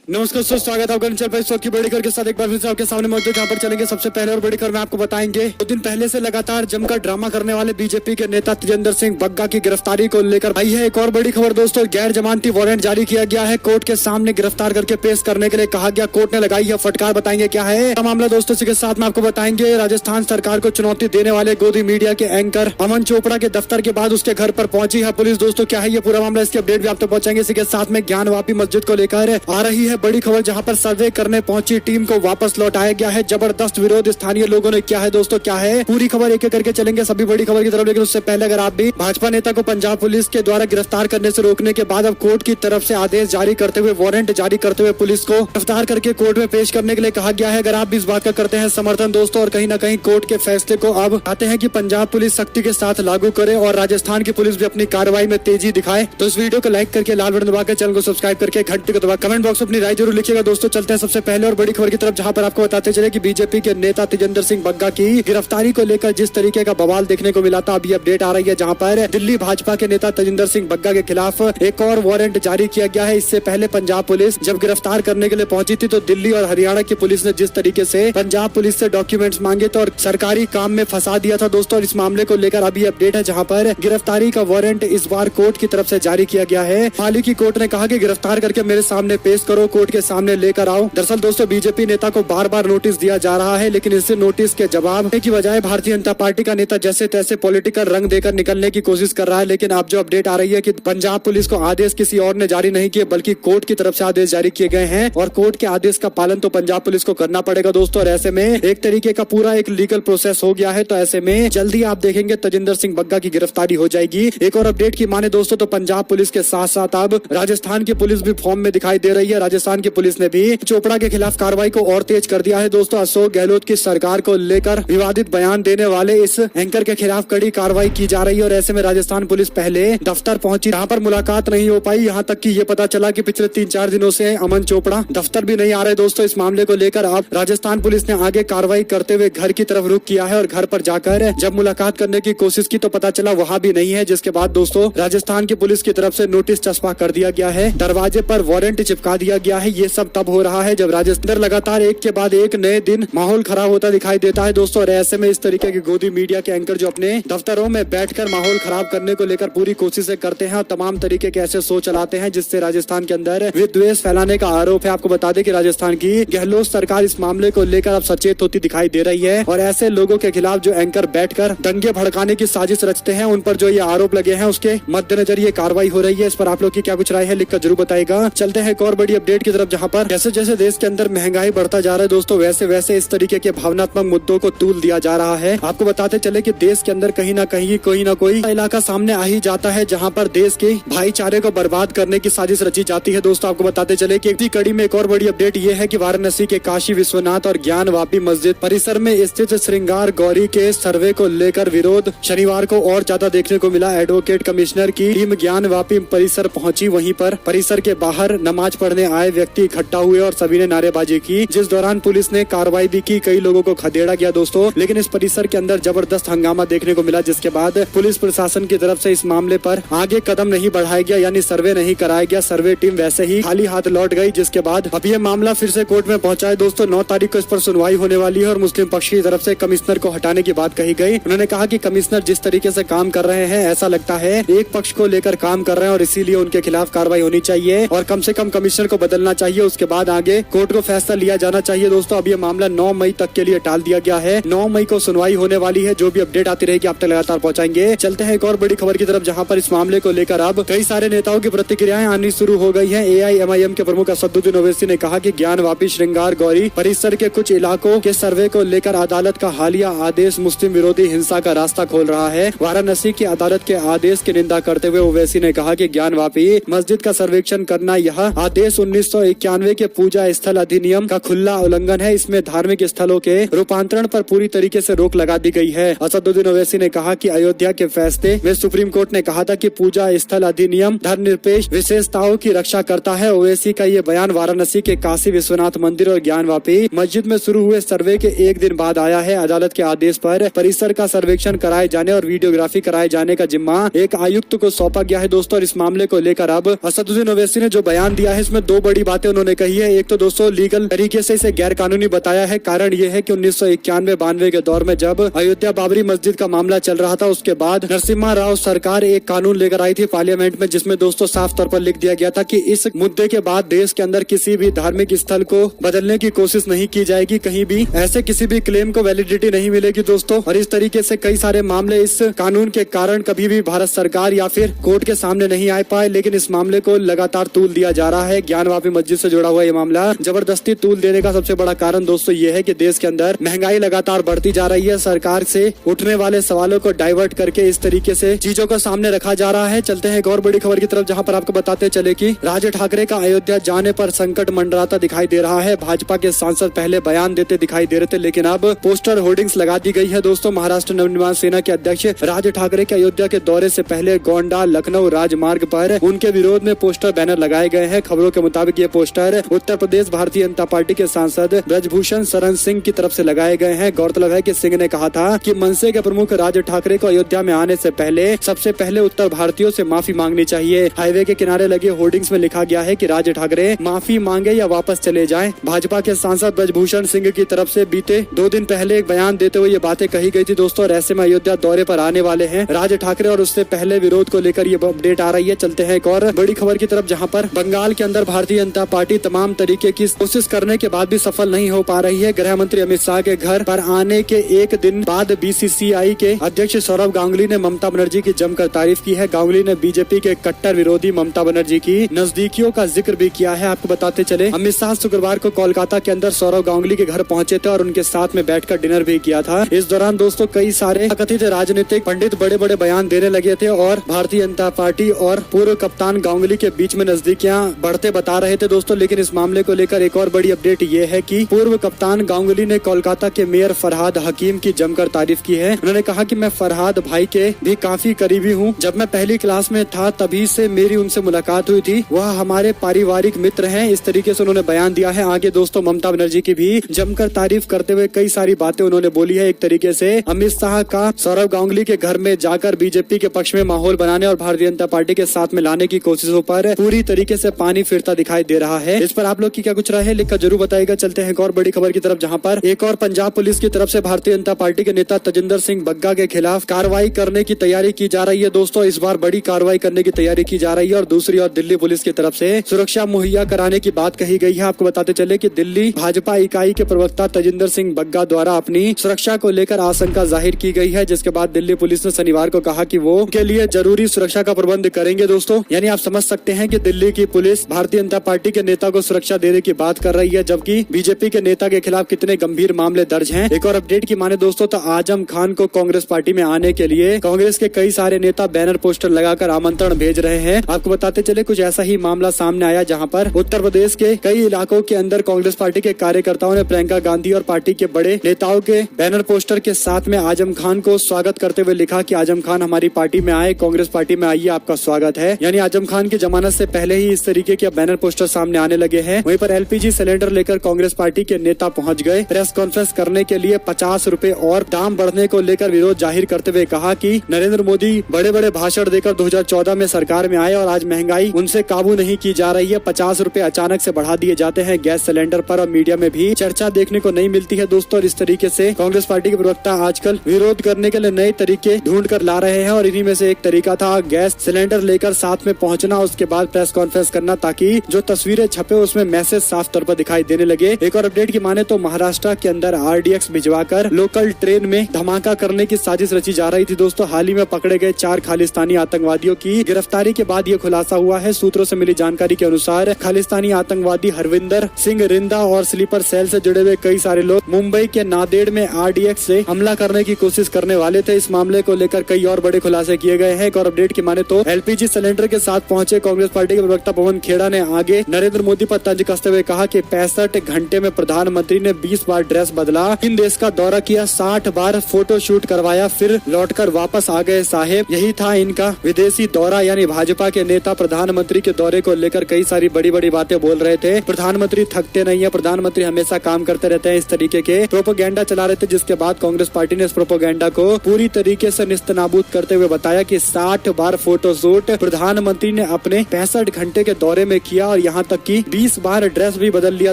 नमस्कार दोस्तों, स्वागत है आपका चैनल पर। इस की बड़ी खबर के साथ एक बार फिर से आपके सामने मौजूद है। जहां पर चलेंगे सबसे पहले और बड़ी खबर में आपको बताएंगे 2 दिन पहले से लगातार जमकर ड्रामा करने वाले बीजेपी के नेता तेजिंदर सिंह बग्गा की गिरफ्तारी को लेकर आई है एक और बड़ी खबर। दोस्तों, गैर जमानती वारंट जारी किया गया है, कोर्ट के सामने गिरफ्तार करके पेश करने के लिए कहा गया। कोर्ट ने लगाई है फटकार, बताएंगे क्या है मामला। दोस्तों, इसी के साथ में आपको बताएंगे राजस्थान सरकार को चुनौती देने वाले गोदी मीडिया के एंकर अमन चोपड़ा के दफ्तर के बाद उसके घर पर पहुंची है पुलिस। दोस्तों, क्या है ये पूरा मामला, इसकी अपडेट भी आप तक पहुंचाएंगे। इसी के साथ में ज्ञानवापी मस्जिद को लेकर आ रही है बड़ी खबर, जहां पर सर्वे करने पहुंची टीम को वापस लौटाया गया है। जबरदस्त विरोध स्थानीय लोगों ने किया है। दोस्तों, क्या है पूरी खबर, एक एक करके चलेंगे सभी बड़ी खबर की तरफ। लेकिन उससे पहले अगर आप भी भाजपा नेता को पंजाब पुलिस के द्वारा गिरफ्तार करने से रोकने के बाद अब कोर्ट की तरफ से आदेश जारी करते हुए, वारंट जारी करते हुए पुलिस को गिरफ्तार करके कोर्ट में पेश करने के लिए कहा गया है। अगर आप भी इस बात का करते हैं समर्थन दोस्तों, और कहीं न कहीं कोर्ट के फैसले को अब आते हैं कि पंजाब पुलिस सख्ती के साथ लागू करे और राजस्थान की पुलिस भी अपनी कार्रवाई में तेजी दिखाए, तो इस वीडियो को लाइक करके लाल बटन दबाकर चैनल को सब्सक्राइब करके घंटी को दबा कमेंट बॉक्स में अपनी राय जरूर लिखिएगा। दोस्तों, चलते हैं सबसे पहले और बड़ी खबर की तरफ, जहां पर आपको बताते चले कि बीजेपी के नेता तेजिंदर सिंह बग्गा की गिरफ्तारी को लेकर जिस तरीके का बवाल देखने को मिला था, अभी अपडेट आ रही है, जहां पर दिल्ली भाजपा के नेता तेजिंदर सिंह बग्गा के खिलाफ एक और वारंट जारी किया गया है। इससे पहले पंजाब पुलिस जब गिरफ्तार करने के लिए पहुंची थी, तो दिल्ली और हरियाणा की पुलिस ने जिस तरीके से पंजाब पुलिस से डॉक्यूमेंट्स मांगे तो और सरकारी काम में फंसा दिया था। दोस्तों, इस मामले को लेकर अभी अपडेट है, जहाँ पर गिरफ्तारी का वारंट इस बार कोर्ट की तरफ से जारी किया गया है। हाल ही की कोर्ट ने कहा कि गिरफ्तार करके मेरे सामने पेश करो, कोर्ट के सामने लेकर आओ। दरअसल दोस्तों, बीजेपी नेता को बार बार नोटिस दिया जा रहा है, लेकिन इस नोटिस के जवाब की बजाय भारतीय जनता पार्टी का नेता जैसे तैसे पॉलिटिकल रंग देकर निकलने की कोशिश कर रहा है। लेकिन अब जो अपडेट आ रही है कि पंजाब पुलिस को आदेश किसी और ने जारी नहीं किए, बल्कि कोर्ट की तरफ से आदेश जारी किए गए हैं और कोर्ट के आदेश का पालन तो पंजाब पुलिस को करना पड़ेगा दोस्तों। और ऐसे में एक तरीके का पूरा एक लीगल प्रोसेस हो गया है, तो ऐसे में जल्दी आप देखेंगे तेजिंदर सिंह बग्गा की गिरफ्तारी हो जाएगी। एक और अपडेट की माने दोस्तों, तो पंजाब पुलिस के साथ साथ अब राजस्थान की पुलिस भी फॉर्म में दिखाई दे रही है। राजस्थान की पुलिस ने भी चोपड़ा के खिलाफ कार्रवाई को और तेज कर दिया है। दोस्तों, अशोक गहलोत की सरकार को लेकर विवादित बयान देने वाले इस एंकर के खिलाफ कड़ी कार्रवाई की जा रही है। और ऐसे में राजस्थान पुलिस पहले दफ्तर पहुंची, जहां पर मुलाकात नहीं हो पाई। यहां तक कि ये पता चला कि पिछले 3-4 दिनों से अमन चोपड़ा दफ्तर भी नहीं आ रहे। दोस्तों, इस मामले को लेकर अब राजस्थान पुलिस ने आगे कार्रवाई करते हुए घर की तरफ रुख किया है और घर पर जाकर जब मुलाकात करने की कोशिश की तो पता चला वहां भी नहीं है। जिसके बाद दोस्तों, राजस्थान की पुलिस की तरफ से नोटिस चस्पा कर दिया गया है, दरवाजे पर वारंट चिपका दिया गया है। ये सब तब हो रहा है जब राजस्थान लगातार एक के बाद एक नए दिन माहौल खराब होता दिखाई देता है दोस्तों। और ऐसे में इस तरीके के गोदी मीडिया के एंकर जो अपने दफ्तरों में बैठकर माहौल खराब करने को लेकर पूरी कोशिशें करते हैं और तमाम तरीके के ऐसे शो चलाते हैं, जिससे राजस्थान के अंदर विद्वेष फैलाने का आरोप है। आपको बता दें कि राजस्थान की गहलोत सरकार इस मामले को लेकर अब सचेत होती दिखाई दे रही है और ऐसे लोगों के खिलाफ जो एंकर बैठकर दंगे भड़काने की साजिश रचते हैं, उन पर जो ये आरोप लगे हैं, उसके मद्देनजर ये कार्रवाई हो रही है। इस पर आप लोग की क्या कुछ राय है, लिखकर जरूर बताएगा। चलते हैं एक और बड़ी अपडेट की तरफ, जहाँ पर जैसे जैसे देश के अंदर महंगाई बढ़ता जा रहा है दोस्तों, वैसे वैसे इस तरीके के भावनात्मक मुद्दों को तूल दिया जा रहा है। आपको बताते चले कि देश के अंदर कहीं ना कहीं कोई ना कोई इलाका सामने आ ही जाता है, जहां पर देश के भाईचारे को बर्बाद करने की साजिश रची जाती है। दोस्तों, आपको बताते चले कि इसी कड़ी में एक और बड़ी अपडेट ये है कि वाराणसी के काशी विश्वनाथ और ज्ञानवापी मस्जिद परिसर में स्थित श्रृंगार गौरी के सर्वे को लेकर विरोध शनिवार को और ज्यादा देखने को मिला। एडवोकेट कमिश्नर की टीम ज्ञानवापी परिसर पहुंची, वहीं पर परिसर के बाहर नमाज पढ़ने आए व्यक्ति इकट्ठा हुए और सभी ने नारेबाजी की, जिस दौरान पुलिस ने कार्रवाई भी की। कई लोगों को खदेड़ा गया दोस्तों, लेकिन इस परिसर के अंदर जबरदस्त हंगामा देखने को मिला, जिसके बाद पुलिस प्रशासन की तरफ से इस मामले पर आगे कदम नहीं बढ़ाया गया, यानी सर्वे नहीं कराया गया। सर्वे टीम वैसे ही खाली हाथ लौट गई, जिसके बाद अब ये मामला फिर से कोर्ट में पहुंचा है दोस्तों। 9 तारीख को इस पर सुनवाई होने वाली है और मुस्लिम पक्ष की तरफ से कमिश्नर को हटाने की बात कही गई। उन्होंने कहा कि कमिश्नर जिस तरीके से काम कर रहे हैं, ऐसा लगता है एक पक्ष को लेकर काम कर रहे हैं और इसीलिए उनके खिलाफ कार्रवाई होनी चाहिए और कम से कम कमिश्नर को बदलना चाहिए। उसके बाद आगे कोर्ट को फैसला लिया जाना चाहिए दोस्तों। अब ये मामला 9 मई तक के लिए टाल दिया गया है। 9 मई को सुनवाई होने वाली है। जो भी अपडेट आती रहेगी आप तक लगातार पहुंचाएंगे। चलते हैं एक और बड़ी खबर की तरफ, जहां पर इस मामले को लेकर अब कई सारे नेताओं की प्रतिक्रियाएं आनी शुरू हो गई हैं। AIMIM के प्रमुख असदुद्दीन ओवैसी ने कहा कि ज्ञानवापी श्रृंगार गौरी परिसर के कुछ इलाकों के सर्वे को लेकर अदालत का हालिया आदेश मुस्लिम विरोधी हिंसा का रास्ता खोल रहा है। वाराणसी की अदालत के आदेश की निंदा करते हुए ओवैसी ने कहा कि ज्ञानवापी मस्जिद का सर्वेक्षण करना यह आदेश 1991 के पूजा स्थल अधिनियम का खुला उल्लंघन है। इसमें धार्मिक स्थलों के रूपांतरण पर पूरी तरीके से रोक लगा दी गई है। असदुद्दीन ओवैसी ने कहा कि अयोध्या के फैसले में सुप्रीम कोर्ट ने कहा था कि पूजा स्थल अधिनियम धर्मनिरपेक्ष विशेषताओं की रक्षा करता है। ओवैसी का ये बयान वाराणसी के काशी विश्वनाथ मंदिर और ज्ञानवापी मस्जिद में शुरू हुए सर्वे के एक दिन बाद आया है। अदालत के आदेश पर परिसर का सर्वेक्षण कराए जाने और वीडियोग्राफी कराए जाने का जिम्मा एक आयुक्त को सौंपा गया है दोस्तों। और इस मामले को लेकर अब असदुद्दीन ओवैसी ने जो बयान दिया है, इसमें 2 बड़ी बड़ी बातें उन्होंने कही है। एक तो दोस्तों लीगल तरीके से इसे गैर कानूनी बताया है। कारण ये है कि 1991-92 के दौर में जब अयोध्या बाबरी मस्जिद का मामला चल रहा था, उसके बाद नरसिम्हा राव सरकार एक कानून लेकर आई थी पार्लियामेंट में, जिसमें दोस्तों साफ तौर पर लिख दिया गया था कि इस मुद्दे के बाद देश के अंदर किसी भी धार्मिक स्थल को बदलने की कोशिश नहीं की जाएगी, कहीं भी ऐसे किसी भी क्लेम को वैलिडिटी नहीं मिलेगी दोस्तों। और इस तरीके से कई सारे मामले इस कानून के कारण कभी भी भारत सरकार या फिर कोर्ट के सामने नहीं आ पाए, लेकिन इस मामले को लगातार तूल दिया जा रहा है। ज्ञान वापी मस्जिद से जुड़ा हुआ ये मामला जबरदस्ती तूल देने का सबसे बड़ा कारण दोस्तों ये है कि देश के अंदर महंगाई लगातार बढ़ती जा रही है। सरकार से उठने वाले सवालों को डाइवर्ट करके इस तरीके से चीजों को सामने रखा जा रहा है। चलते हैं एक और बड़ी खबर की तरफ, जहां पर आपको बताते चले कि राज ठाकरे का अयोध्या जाने पर संकट मंडराता दिखाई दे रहा है। भाजपा के सांसद पहले बयान देते दिखाई दे रहे थे, लेकिन अब पोस्टर होर्डिंग्स लगा दी गई है दोस्तों। महाराष्ट्र नवनिर्माण सेना के अध्यक्ष राज ठाकरे के अयोध्या के दौरे से पहले गोंडा लखनऊ राजमार्ग पर उनके विरोध में पोस्टर बैनर लगाए गए हैं। खबरों के मुताबिक ये पोस्टर उत्तर प्रदेश भारतीय जनता पार्टी के सांसद ब्रजभूषण शरण सिंह की तरफ से लगाए गए हैं। गौरतलब है कि सिंह ने कहा था कि मनसे के प्रमुख राज ठाकरे को अयोध्या में आने से पहले सबसे पहले उत्तर भारतीयों से माफी मांगनी चाहिए। हाईवे के किनारे लगे होर्डिंग्स में लिखा गया है कि राज ठाकरे माफी मांगे या वापस चले जाएं। भाजपा के सांसद ब्रजभूषण सिंह की तरफ से बीते 2 दिन पहले एक बयान देते हुए ये बातें कही गई थी दोस्तों। और ऐसे में अयोध्या दौरे पर आने वाले हैं राज ठाकरे और उससे पहले विरोध को लेकर ये अपडेट आ रही है। चलते हैं एक और बड़ी खबर की तरफ, जहां पर बंगाल के अंदर भारतीय जनता पार्टी तमाम तरीके की कोशिश करने के बाद भी सफल नहीं हो पा रही है। गृह मंत्री अमित शाह के घर पर आने के एक दिन बाद बीसीसीआई के अध्यक्ष सौरव गांगुली ने ममता बनर्जी की जमकर तारीफ की है। गांगुली ने बीजेपी के कट्टर विरोधी ममता बनर्जी की नजदीकियों का जिक्र भी किया है। आपको बताते चले अमित शाह शुक्रवार को कोलकाता के अंदर सौरव गांगुली के घर पहुंचे थे और उनके साथ में बैठकर डिनर भी किया था। इस दौरान दोस्तों कई सारे कथित राजनीतिक पंडित बड़े बड़े बयान देने लगे थे और भारतीय जनता पार्टी और पूर्व कप्तान गांगुली के बीच में नजदीकियां बढ़ते बता रहे थे दोस्तों। लेकिन इस मामले को लेकर एक और बड़ी अपडेट ये है कि पूर्व कप्तान गांगुली ने कोलकाता के मेयर फरहाद हकीम की जमकर तारीफ की है। उन्होंने कहा कि मैं फरहाद भाई के भी काफी करीबी हूँ। जब मैं पहली क्लास में था तभी से मेरी उनसे मुलाकात हुई थी। वह हमारे पारिवारिक मित्र हैं। इस तरीके से उन्होंने बयान दिया है। आगे दोस्तों ममता बनर्जी की भी जमकर तारीफ करते हुए कई सारी बातें उन्होंने बोली है। एक तरीके से अमित शाह का सौरव गांगुली के घर में जाकर बीजेपी के पक्ष में माहौल बनाने और भारतीय जनता पार्टी के साथ में लाने की कोशिशों पर पूरी तरीके से पानी फिरता दिखाई दे रहा है। इस पर आप लोग की क्या कुछ राय है लिखकर जरूर बताइएगा। चलते हैं एक और बड़ी खबर की तरफ, जहां पर एक और पंजाब पुलिस की तरफ से भारतीय जनता पार्टी के नेता तजिंदर सिंह बग्गा के खिलाफ कार्रवाई करने की तैयारी की जा रही है दोस्तों। इस बार बड़ी कार्रवाई करने की तैयारी की जा रही है और दूसरी ओर दिल्ली पुलिस की तरफ से सुरक्षा मुहैया कराने की बात कही गई है। आपको बताते चले कि दिल्ली भाजपा इकाई के प्रवक्ता तजिंदर सिंह बग्गा द्वारा अपनी सुरक्षा को लेकर आशंका जाहिर की गई है, जिसके बाद दिल्ली पुलिस ने शनिवार को कहा कि वो के लिए जरूरी सुरक्षा का प्रबंध करेंगे दोस्तों। यानी आप समझ सकते हैं कि दिल्ली की पुलिस भारतीय जनता पार्टी के नेता को सुरक्षा देने की बात कर रही है, जबकि बीजेपी के नेता के खिलाफ कितने गंभीर मामले दर्ज हैं। एक और अपडेट की माने दोस्तों तो आजम खान को कांग्रेस पार्टी में आने के लिए कांग्रेस के कई सारे नेता बैनर पोस्टर लगाकर आमंत्रण भेज रहे हैं। आपको बताते चले कुछ ऐसा ही मामला सामने आया, जहां पर उत्तर प्रदेश के कई इलाकों के अंदर कांग्रेस पार्टी के कार्यकर्ताओं ने प्रियंका गांधी और पार्टी के बड़े नेताओं के बैनर पोस्टर के साथ में आजम खान को स्वागत करते हुए लिखा कि आजम खान हमारी पार्टी में आए, कांग्रेस पार्टी में आइए, आपका स्वागत है। यानी आजम खान की जमानत से पहले ही इस तरीके के बैनर पोस्टर सामने आने लगे हैं। वहीं पर एलपीजी सिलेंडर लेकर कांग्रेस पार्टी के नेता पहुंच गए। प्रेस कॉन्फ्रेंस करने के लिए 50 रुपए और दाम बढ़ने को लेकर विरोध जाहिर करते हुए कहा कि नरेंद्र मोदी बड़े बड़े भाषण देकर 2014 में सरकार में आए और आज महंगाई उनसे काबू नहीं की जा रही है। 50 रुपए अचानक से बढ़ा दिए जाते हैं गैस सिलेंडर पर और मीडिया में भी चर्चा देखने को नहीं मिलती है दोस्तों। और इस तरीके से कांग्रेस पार्टी के प्रवक्ता आजकल विरोध करने के लिए नए तरीके ढूंढ कर ला रहे हैं और इन्हीं में से एक तरीका था गैस सिलेंडर लेकर साथ में पहुंचना, उसके बाद प्रेस कॉन्फ्रेंस करना, ताकि जो तस्वीरें छपे उसमें मैसेज साफ तौर पर दिखाई देने लगे। एक और अपडेट की माने तो महाराष्ट्र के अंदर आरडीएक्स भिजवाकर लोकल ट्रेन में धमाका करने की साजिश रची जा रही थी दोस्तों। हाल ही में पकड़े गए 4 खालिस्तानी आतंकवादियों की गिरफ्तारी के बाद ये खुलासा हुआ है। सूत्रों से मिली जानकारी के अनुसार खालिस्तानी आतंकवादी हरविंदर सिंह रिंदा और स्लीपर सेल से जुड़े हुए कई सारे लोग मुंबई के नांदेड़ में आरडीएक्स से हमला करने की कोशिश करने वाले थे। इस मामले को लेकर कई और बड़े खुलासे किए गए हैं। एक और अपडेट की माने तो एलपीजी सिलेंडर के साथ पहुंचे कांग्रेस पार्टी के प्रवक्ता पवन खेड़ा ने आगे नरेंद्र मोदी पर तंज कसते हुए कहा कि 65 घंटे में प्रधानमंत्री ने 20 बार ड्रेस बदला, 3 देश का दौरा किया, 60 बार फोटो शूट करवाया, फिर लौटकर वापस आ गए साहेब। यही था इनका विदेशी दौरा। यानी भाजपा के नेता प्रधानमंत्री के दौरे को लेकर कई सारी बड़ी बड़ी बातें बोल रहे थे। प्रधानमंत्री थकते नहीं है, प्रधानमंत्री हमेशा काम करते रहते हैं, इस तरीके के प्रोपोगेंडा चला रहे थे। जिसके बाद कांग्रेस पार्टी ने इस प्रोपोगेंडा को पूरी तरीके से निस्तनाबूद करते हुए बताया कि 60 बार फोटो शूट प्रधानमंत्री ने अपने 65 घंटे के दौरे में किया और यहाँ तक कि 20 बार ड्रेस भी बदल लिया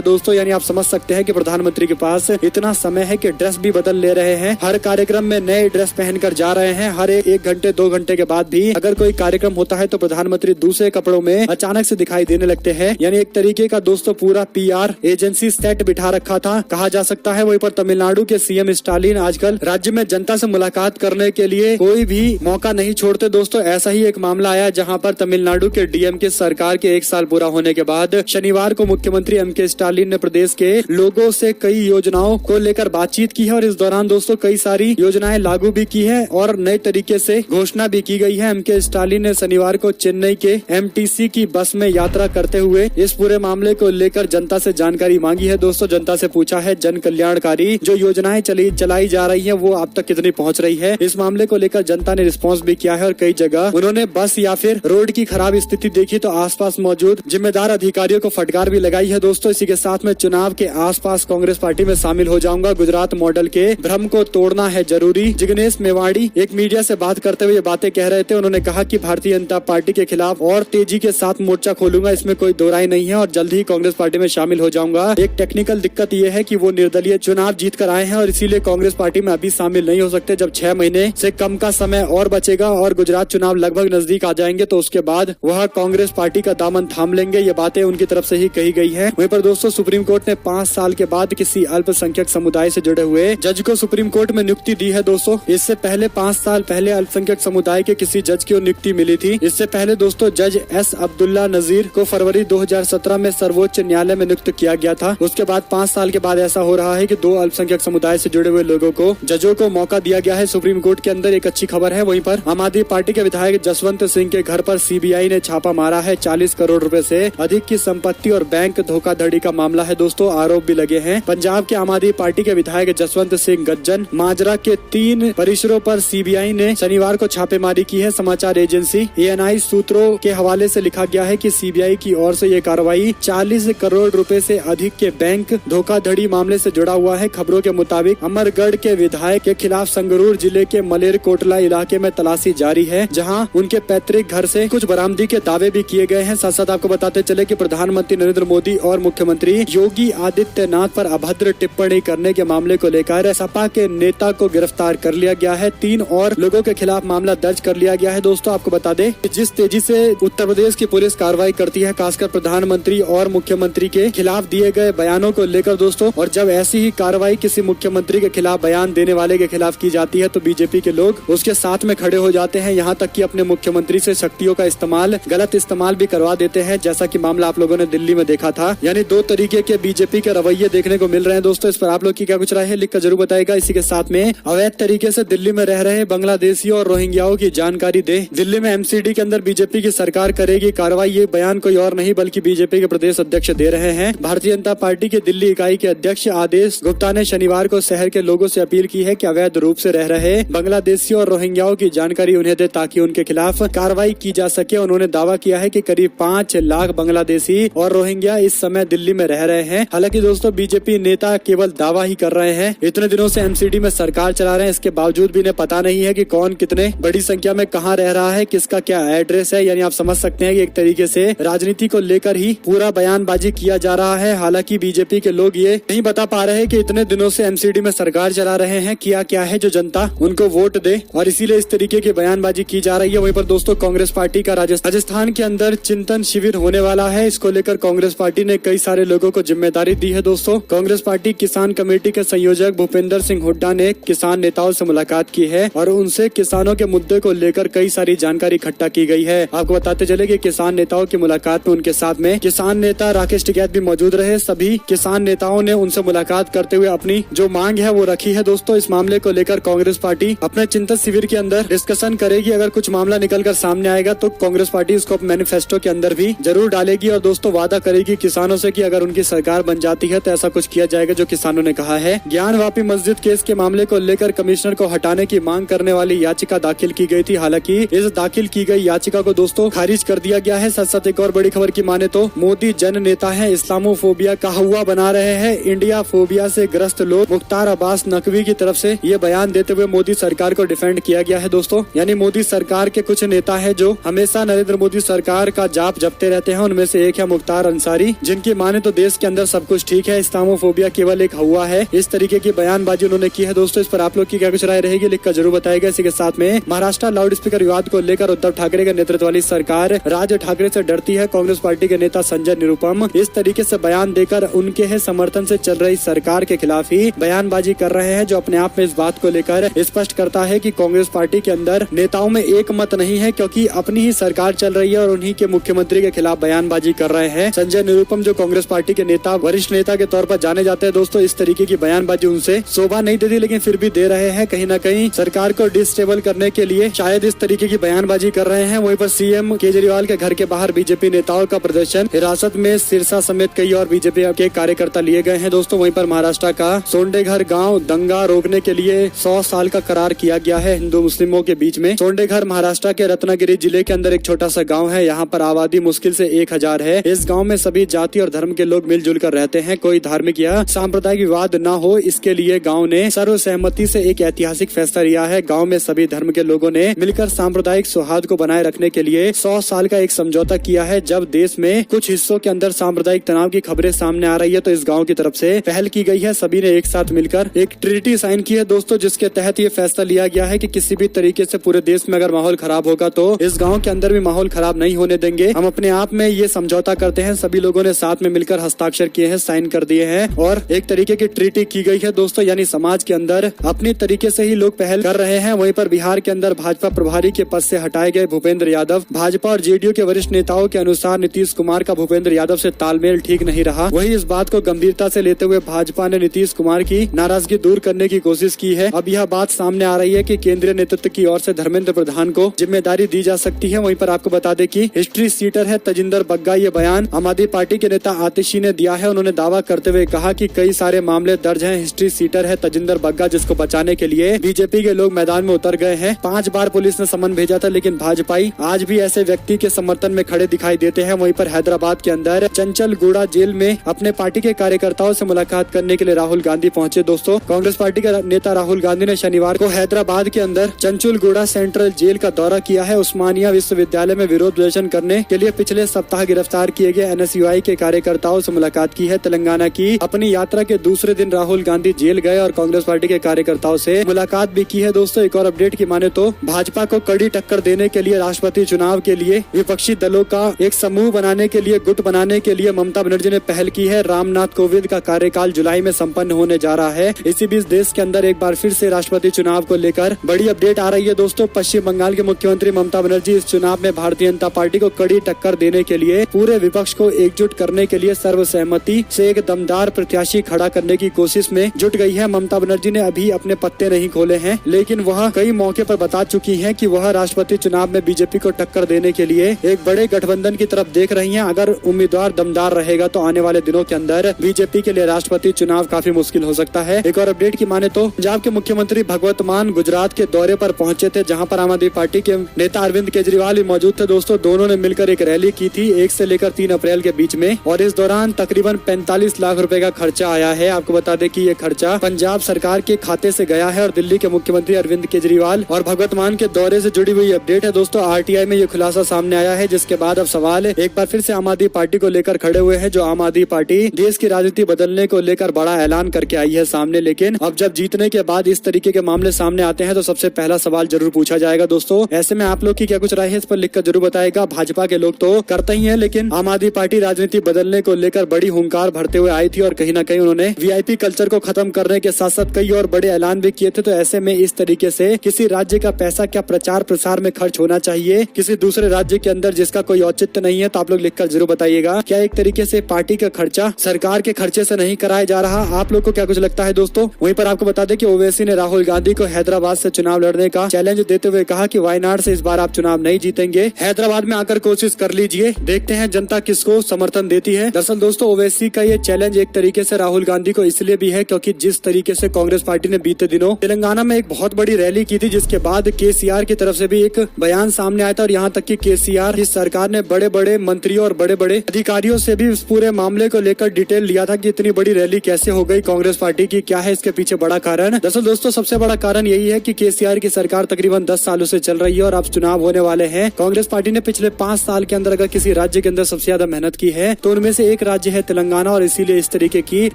दोस्तों। यानी आप समझ सकते हैं कि प्रधानमंत्री के पास इतना समय है कि ड्रेस भी बदल ले रहे हैं। हर कार्यक्रम में नए ड्रेस पहनकर जा रहे हैं। हर एक घंटे 2 घंटे के बाद भी अगर कोई कार्यक्रम होता है तो प्रधानमंत्री दूसरे कपड़ों में अचानक से दिखाई देने लगते हैं। यानी एक तरीके का दोस्तों पूरा PR एजेंसी सेट बिठा रखा था कहा जा सकता है। वहीं पर तमिलनाडु के CM स्टालिन आजकल राज्य में जनता से मुलाकात करने के लिए कोई भी मौका नहीं छोड़ते दोस्तों। ऐसा ही एक मामला आया जहां पर तमिलनाडु के DMK सरकार के 1 साल पूरा होने के बाद शनिवार को मुख्यमंत्री MK स्टालिन ने प्रदेश के लोगों से कई योजनाओं को लेकर बातचीत की है और इस दौरान दोस्तों कई सारी योजनाएं लागू भी की है और नए तरीके से घोषणा भी की गई है। MK स्टालिन ने शनिवार को चेन्नई के MTC की बस में यात्रा करते हुए इस पूरे मामले को लेकर जनता से जानकारी मांगी है दोस्तों। जनता से पूछा है जन कल्याणकारी जो योजनाएं चलाई जा रही है वो आप तक कितनी पहुंच रही है। इस मामले को लेकर जनता ने रिस्पांस भी किया है और कई जगह उन्होंने बस या फिर रोड की खराब स्थिति देखी तो आसपास मौजूद जिम्मेदार अधिकारियों को फटकार भी लगाई है दोस्तों। इसी के साथ में चुनाव के आसपास कांग्रेस पार्टी में शामिल हो जाऊंगा, गुजरात मॉडल के भ्रम को तोड़ना है जरूरी। जिग्नेश मेवाड़ी एक मीडिया से बात करते हुए ये बातें कह रहे थे। उन्होंने कहा कि भारतीय जनता पार्टी के खिलाफ और तेजी के साथ मोर्चा खोलूंगा, इसमें कोई दो राय नहीं है और जल्द ही कांग्रेस पार्टी में शामिल हो जाऊंगा। एक टेक्निकल दिक्कत ये है कि वो निर्दलीय चुनाव जीत कर आए हैं और इसीलिए कांग्रेस पार्टी में अभी शामिल नहीं हो सकते। जब 6 महीने से कम का समय और बचेगा और गुजरात चुनाव लगभग नजदीक आ जाएंगे तो उसके बाद वह कांग्रेस पार्टी का दामन थाम लेंगे। ये बातें उनकी तरफ से ही कही गई है। वहीं पर दोस्तों सुप्रीम कोर्ट ने 5 साल के बाद किसी अल्पसंख्यक समुदाय से जुड़े हुए जज को सुप्रीम कोर्ट में नियुक्ति दी है दोस्तों। इससे पहले 5 साल पहले अल्पसंख्यक समुदाय के किसी जज की नियुक्ति मिली थी। इससे पहले दोस्तों जज S अब्दुल्ला नजीर को फरवरी 2017 में सर्वोच्च न्यायालय में नियुक्त किया गया था। उसके बाद 5 साल के बाद ऐसा हो रहा है कि 2 अल्पसंख्यक समुदाय से जुड़े हुए लोगों को जजों को मौका दिया गया है सुप्रीम कोर्ट के अंदर। एक अच्छी खबर है। वहीं पर आम आदमी पार्टी के विधायक जसवंत सिंह के घर पर CBI ने छापा मारा है। 40 करोड़ रुपए से अधिक की संपत्ति और बैंक धोखाधड़ी का मामला है दोस्तों। आरोप भी लगे हैं। पंजाब के आम आदमी पार्टी के विधायक जसवंत सिंह गज्जन माजरा के 3 परिसरों पर CBI ने शनिवार को छापेमारी की है। समाचार एजेंसी ANI सूत्रों के हवाले से लिखा गया है कि CBI की ओर से ये कार्रवाई 40 करोड़ रुपए से अधिक के बैंक धोखाधड़ी मामले से जुड़ा हुआ है। खबरों के मुताबिक अमरगढ़ के विधायक के खिलाफ संगरूर जिले के मलेरकोटला इलाके में तलाशी जारी है, जहां उनके पैतृक घर से कुछ बरामदी के दावे भी किए गए हैं। साथ साथ आपको बताते चले कि प्रधानमंत्री नरेंद्र मोदी और मुख्यमंत्री योगी आदित्यनाथ पर अभद्र टिप्पणी करने के मामले को लेकर सपा के नेता को गिरफ्तार कर लिया गया है। 3 और लोगों के खिलाफ मामला दर्ज कर लिया गया है। दोस्तों आपको बता दें कि जिस तेजी से उत्तर प्रदेश की पुलिस कार्रवाई करती है, खासकर प्रधानमंत्री और मुख्यमंत्री के खिलाफ दिए गए बयानों को लेकर दोस्तों, और जब ऐसी ही कार्रवाई किसी मुख्यमंत्री के खिलाफ बयान देने वाले के खिलाफ की जाती है तो बीजेपी के लोग उसके साथ में खड़े हो जाते हैं। यहाँ तक कि अपने मुख्यमंत्री से शक्तियों का इस्तेमाल, गलत इस्तेमाल भी करवा देते हैं, जैसा कि मामला आप लोगों ने दिल्ली में देखा था। यानी 2 तरीके के बीजेपी के रवैये देखने को मिल रहे हैं दोस्तों। इस पर आप लोग की क्या कुछ राय है, लिखकर जरूर बताएगा। इसी के साथ में अवैध तरीके से दिल्ली में रह रहे बांग्लादेशियों और रोहिंग्याओं की जानकारी दे। दिल्ली में MCD के अंदर बीजेपी की सरकार करेगी कार्रवाई, ये बयान कोई और नहीं बल्कि बीजेपी के प्रदेश अध्यक्ष दे रहे हैं। भारतीय जनता पार्टी के दिल्ली इकाई के अध्यक्ष आदेश गुप्ता ने शनिवार को शहर के लोगों से अपील की है कि अवैध रूप से रह रहे बांग्लादेशियों और रोहिंग्याओं की जानकारी उन्हें दे ताकि उनके खिलाफ कार्रवाई की जा सके। उन्होंने दावा किया है कि करीब 5 लाख बांग्लादेशी और रोहिंग्या इस समय दिल्ली में रह रहे हैं। हालांकि दोस्तों बीजेपी नेता केवल दावा ही कर रहे हैं। इतने दिनों से MCD में सरकार चला रहे हैं, इसके बावजूद भी इन्हें पता नहीं है कि कौन कितने बड़ी संख्या में कहाँ रह रहा है, किसका क्या एड्रेस है। यानी आप समझ सकते हैं कि एक तरीके से राजनीति को लेकर ही पूरा बयानबाजी किया जा रहा है। हालांकि बीजेपी के लोग ये नहीं बता पा रहे हैं कि इतने दिनों से MCD में सरकार चला रहे हैं, किया क्या है जो जनता उनको वोट दे, और इसीलिए इस तरीके की बयानबाजी की जा रही है। वहीं पर दोस्तों कांग्रेस पार्टी का राजस्थान के अंदर चिंतन शिविर होने वाला है। इसको लेकर कांग्रेस पार्टी ने कई सारे लोगों को जिम्मेदारी दी है दोस्तों। कांग्रेस पार्टी किसान कमेटी के संयोजक भूपेंद्र सिंह हुड्डा ने किसान नेताओं से मुलाकात की है और उनसे किसानों के मुद्दे को लेकर कई सारी जानकारी इकट्ठा की गई है। आपको बताते चले कि किसान नेताओं की मुलाकात में उनके साथ में किसान नेता राकेश टिकैत भी मौजूद रहे। सभी किसान नेताओं ने उनसे मुलाकात करते हुए अपनी जो मांग है वो रखी है दोस्तों। इस मामले को लेकर कांग्रेस पार्टी अपने चिंतन शिविर के अंदर डिस्कशन करेगी। अगर कुछ मामला निकल कर सामने आएगा तो कांग्रेस पार्टी इसको मैनिफेस्टो के अंदर भी जरूर डालेगी और दोस्तों वादा करेगी किसानों से कि अगर उनकी सरकार बन जाती है तो ऐसा कुछ किया जाएगा जो किसानों ने कहा है। ज्ञानवापी मस्जिद केस के मामले को लेकर कमिश्नर को हटाने की मांग करने वाली याचिका दाखिल की गई थी। हालांकि इस दाखिल की गई याचिका को दोस्तों खारिज कर दिया गया है। साथ साथ एक और बड़ी खबर की माने तो मोदी जन नेता है, इस्लामोफोबिया का हुआ बना रहे हैं, इंडिया फोबिया से ग्रस्त लोग। मुख्तार अब्बास नकवी की तरफ से ये बयान देते हुए मोदी सरकार को डिफेंड किया गया है दोस्तों। यानी मोदी सरकार के कुछ नेता है जो हमेशा नरेंद्र मोदी सरकार का जाप जपते रहते हैं। उनमें में से एक है मुख्तार अंसारी, जिनकी माने तो देश के अंदर सब कुछ ठीक है, इस्लामोफोबिया केवल एक हवा है। इस तरीके की बयानबाजी उन्होंने की है। दोस्तों, इस पर आप लोग की क्या कुछ राय रहेगी, लिखकर जरूर बताएगा। इसी के साथ में महाराष्ट्र लाउड स्पीकर विवाद को लेकर उद्धव ठाकरे के नेतृत्व वाली सरकार राज ठाकरे से डरती है। कांग्रेस पार्टी के नेता संजय निरुपम इस तरीके से बयान देकर उनके है समर्थन से चल रही सरकार के खिलाफ ही बयानबाजी कर रहे हैं, जो अपने आप में इस बात को लेकर स्पष्ट करता है कि कांग्रेस पार्टी के अंदर नेताओं में एक मत नहीं है, क्योंकि अपनी ही सरकार चल रही है और उन्हीं के मुख्यमंत्री के खिलाफ बयानबाजी कर रहे हैं। संजय निरुपम जो कांग्रेस पार्टी के नेता, वरिष्ठ नेता के तौर पर जाने जाते हैं दोस्तों, इस तरीके की बयानबाजी उनसे शोभा नहीं देती, लेकिन फिर भी दे रहे हैं। कहीं न कहीं सरकार को डिस्टेबल करने के लिए शायद इस तरीके की बयानबाजी कर रहे हैं। वहीं पर सीएम केजरीवाल के घर के बाहर बीजेपी नेताओं का प्रदर्शन, हिरासत में सिरसा समेत कई और बीजेपी के कार्यकर्ता लिए गए हैं दोस्तों। वहीं पर महाराष्ट्र का सोंडेघर गांव दंगा रोकने के लिए 100 साल का करार किया गया है हिंदू मुस्लिमों के बीच में। सोंडेघर महाराष्ट्र के रत्नागिरी जिले के अंदर एक छोटा सा गांव है। यहाँ पर आबादी मुश्किल से 1000 है। इस गांव में सभी जाति और धर्म के लोग मिलजुल कर रहते हैं। कोई धार्मिक या सांप्रदायिक विवाद न हो, इसके लिए गाँव ने सर्वसहमति से एक ऐतिहासिक फैसला लिया है। गाँव में सभी धर्म के लोगों ने मिलकर सांप्रदायिक सौहार्द को बनाए रखने के लिए 100 साल का एक समझौता किया है। जब देश में कुछ हिस्सों के अंदर सांप्रदायिक तनाव की खबरें सामने आ रही है, तो इस गांव की तरफ से पहल की गई है। सभी ने एक साथ मिलकर एक ट्रीटी साइन की है दोस्तों, जिसके तहत ये फैसला लिया गया है कि किसी भी तरीके से पूरे देश में अगर माहौल खराब होगा तो इस गांव के अंदर भी माहौल खराब नहीं होने देंगे। हम अपने आप में ये समझौता करते हैं। सभी लोगों ने साथ में मिलकर हस्ताक्षर किए हैं, साइन कर दिए हैं और एक तरीके की ट्रीटी की गई है दोस्तों। यानी समाज के अंदर अपनी तरीके से ही लोग पहल कर रहे हैं। वहीं पर बिहार के अंदर भाजपा प्रभारी के पद से हटाए गए भूपेंद्र यादव, भाजपा और जेडीयू के वरिष्ठ नेताओं के अनुसार नीतीश कुमार का भूपेंद्र यादव से तालमेल ठीक नहीं रहा। वहीं इस बात को गंभीरता से लेते हुए भाजपा ने नीतीश कुमार की नाराजगी दूर करने की कोशिश की है। अब यह बात सामने आ रही है कि केंद्रीय नेतृत्व की ओर से धर्मेंद्र प्रधान को जिम्मेदारी दी जा सकती है। वहीं पर आपको बता दें कि हिस्ट्री सीटर है तजिंदर बग्गा। ये बयान आम आदमी पार्टी के नेता आतिशी ने दिया है। उन्होंने दावा करते हुए कहा कि कई सारे मामले दर्ज हैं। हिस्ट्री सीटर है तजिंदर बग्गा, जिसको बचाने के लिए बीजेपी के लोग मैदान में उतर गए हैं। 5 बार पुलिस ने समन भेजा था, लेकिन भाजपाई आज भी ऐसे व्यक्ति के समर्थन में खड़े दिखाई देते हैं। वहीं पर हैदराबाद के अंदर चंचलगुड़ा जेल में अपने पार्टी के कार्यकर्ताओं से मुलाकात करने के लिए राहुल गांधी पहुंचे दोस्तों। कांग्रेस पार्टी के नेता राहुल गांधी ने शनिवार को हैदराबाद के अंदर चंचलगुड़ा सेंट्रल जेल का दौरा किया है। उस्मानिया विश्वविद्यालय में विरोध प्रदर्शन करने के लिए पिछले सप्ताह गिरफ्तार किए गए एनएसयूआई के कार्यकर्ताओं से मुलाकात की है। तेलंगाना की अपनी यात्रा के दूसरे दिन राहुल गांधी जेल गए और कांग्रेस पार्टी के कार्यकर्ताओं से मुलाकात भी की है दोस्तों। एक और अपडेट की माने तो भाजपा को कड़ी टक्कर देने के लिए राष्ट्रपति चुनाव के लिए विपक्षी दलों का एक समूह बनाने के लिए, गुट बनाने के लिए ममता बनर्जी ने पहल की है। रामनाथ कोविंद का कार्यकाल जुलाई में संपन्न होने जा रहा है। इसी बीच देश के अंदर एक बार फिर से राष्ट्रपति चुनाव को लेकर बड़ी अपडेट आ रही है दोस्तों। पश्चिम बंगाल के मुख्यमंत्री ममता बनर्जी इस चुनाव में भारतीय जनता पार्टी को कड़ी टक्कर देने के लिए, पूरे विपक्ष को एकजुट करने के लिए सर्वसहमति से एक दमदार प्रत्याशी खड़ा करने की कोशिश में जुट गई है। ममता बनर्जी ने अभी अपने पत्ते नहीं खोले हैं, लेकिन वह कई मौके पर बता चुकी हैं कि वह राष्ट्रपति चुनाव में बीजेपी को टक्कर देने के लिए एक बड़े गठबंधन की तरफ देख रही हैं। अगर उम्मीदवार दमदार रहेगा तो आने वाले दिनों के अंदर बीजेपी के लिए राष्ट्रपति चुनाव काफी मुश्किल हो सकता है। एक और अपडेट की माने तो पंजाब के मुख्यमंत्री भगवंत मान गुजरात के दौरे पर पहुंचे थे, जहां पर आम आदमी पार्टी के नेता अरविंद केजरीवाल भी मौजूद थे दोस्तों। दोनों ने मिलकर एक रैली की थी 1 से लेकर 3 अप्रैल के बीच में, और इस दौरान तकरीबन 45 लाख रुपए का खर्चा आया है। आपको बता दें कि ये खर्चा पंजाब सरकार के खाते से गया है और दिल्ली के मुख्यमंत्री अरविंद केजरीवाल और भगवंत मान के दौरे से जुड़ी हुई अपडेट है दोस्तों। आरटीआई में ये खुलासा सामने आया है, जिसके बाद अब सवाल एक बार फिर से आम आदमी पार्टी को लेकर खड़े हुए हैं। जो आम आदमी पार्टी देश की राजनीति बदलने को लेकर बड़ा ऐलान करके आई है सामने, लेकिन अब जब जीतने के बाद इस तरीके के मामले सामने आते हैं तो सबसे पहला सवाल जरूर पूछा जाएगा दोस्तों। ऐसे में आप लोग की क्या कुछ राय है, इस पर लिखकर जरूर बताएगा। भाजपा के लोग तो करते ही हैं, लेकिन आम आदमी पार्टी राजनीति बदलने को लेकर बड़ी हुंकार भरते हुए आई थी और कहीं न कहीं उन्होंने वीआईपी कल्चर को खत्म करने के साथ साथ कई और बड़े ऐलान भी किए थे। तो ऐसे में इस तरीके से किसी राज्य का पैसा क्या प्रचार प्रसार में खर्च होना चाहिए किसी दूसरे राज्य के अंदर जिसका कोई औचित्य नहीं है, तो आप लोग लिखकर जरूर बताइएगा। क्या एक तरीके से पार्टी का खर्चा सरकार के खर्चे से नहीं कराया जा रहा? आप लोग को क्या कुछ लगता है दोस्तों? वहीं पर आपको बता दें कि ओवैसी ने राहुल गांधी को हैदराबाद से चुनाव लड़ने का चैलेंज देते हुए कहा कि वायनाड से इस बार आप चुनाव नहीं जीतेंगे, हैदराबाद में आकर कोशिश कर लीजिए, देखते हैं जनता किसको समर्थन देती है। दरअसल दोस्तों ओवैसी का ये चैलेंज एक तरीके से राहुल गांधी को इसलिए भी है क्योंकि जिस तरीके से कांग्रेस पार्टी ने बीते दिनों तेलंगाना में एक बहुत बड़ी रैली की थी, जिसके बाद केसीआर की तरफ से भी एक बयान सामने आया था और यहाँ तक कि केसीआर की सरकार ने बड़े बड़े मंत्रियों और बड़े बड़े अधिकारियों से भी इस पूरे मामले को लेकर डिटेल लिया था कि इतनी बड़ी रैली कैसे हो गई कांग्रेस पार्टी की, क्या है इसके पीछे बड़ा कारण। दरअसल दोस्तों सबसे बड़ा कारण यही है कि केसीआर की सरकार तकरीबन 10 सालों से चल रही है और अब चुनाव होने वाले हैं। कांग्रेस पार्टी ने पिछले 5 साल के अंदर अगर किसी राज्य के अंदर सबसे ज्यादा मेहनत की है, तो उनमें से एक राज्य है तेलंगाना, और इसीलिए इस तरीके की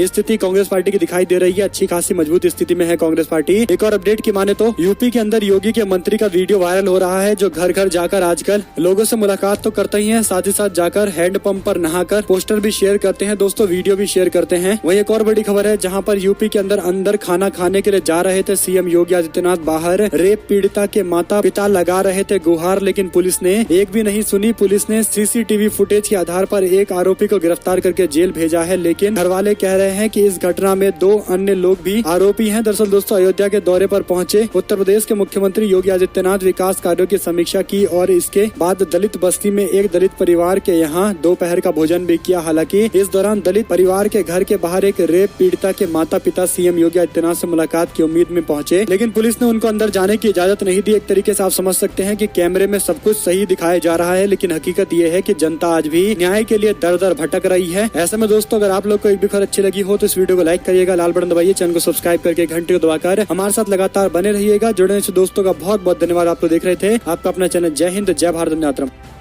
स्थिति कांग्रेस पार्टी की दिखाई दे रही है। अच्छी खासी मजबूत स्थिति में है कांग्रेस पार्टी। एक और अपडेट की माने तो यूपी के अंदर योगी के मंत्री का वीडियो वायरल हो रहा है, जो घर घर जाकर आजकल लोगों से मुलाकात तो करते ही है, साथ ही साथ जाकर हैंडपंप पर नहाकर पोस्टर भी शेयर करते हैं दोस्तों, वीडियो भी शेयर करते हैं। वही एक और बड़ी खबर है, जहां पर यूपी के अंदर खाना खाने के लिए जा रहे थे सीएम योगी आदित्यनाथ बाहर, रेप पीड़िता के माता पिता लगा रहे थे गुहार, लेकिन पुलिस ने एक भी नहीं सुनी। पुलिस ने सीसीटीवी फुटेज के आधार पर एक आरोपी को गिरफ्तार करके जेल भेजा है, लेकिन घर वाले कह रहे हैं कि इस घटना में 2 अन्य लोग भी आरोपी हैं। दरअसल दोस्तों, अयोध्या के दौरे पर पहुंचे उत्तर प्रदेश के मुख्यमंत्री योगी आदित्यनाथ विकास कार्यों की समीक्षा की, और इसके बाद दलित बस्ती में एक दलित परिवार के यहाँ दोपहर का भोजन भी किया। हालांकि इस दौरान दलित परिवार के घर के बाहर एक रेप पीड़िता के माता पिता सीएम योगी आदित्यनाथ से मुलाकात की उम्मीद में पहुंचे, लेकिन पुलिस ने उनको अंदर जाने की इजाजत नहीं दी। एक तरीके से आप समझ सकते हैं कि कैमरे में सब कुछ सही दिखाया जा रहा है, लेकिन हकीकत ये है कि जनता आज भी न्याय के लिए दर दर भटक रही है। ऐसे में दोस्तों, अगर आप लोग को एक भी खबर अच्छी लगी हो तो इस वीडियो को लाइक करिएगा, लाल बटन दबाइए, चैनल को सब्सक्राइब करके घंटे को दबाकर हमारे साथ लगातार बने रहिएगा। जुड़ने से दोस्तों का बहुत बहुत धन्यवाद। आप लोग देख रहे थे आपका अपना चैनल जय हिंद जय भारत मातरम।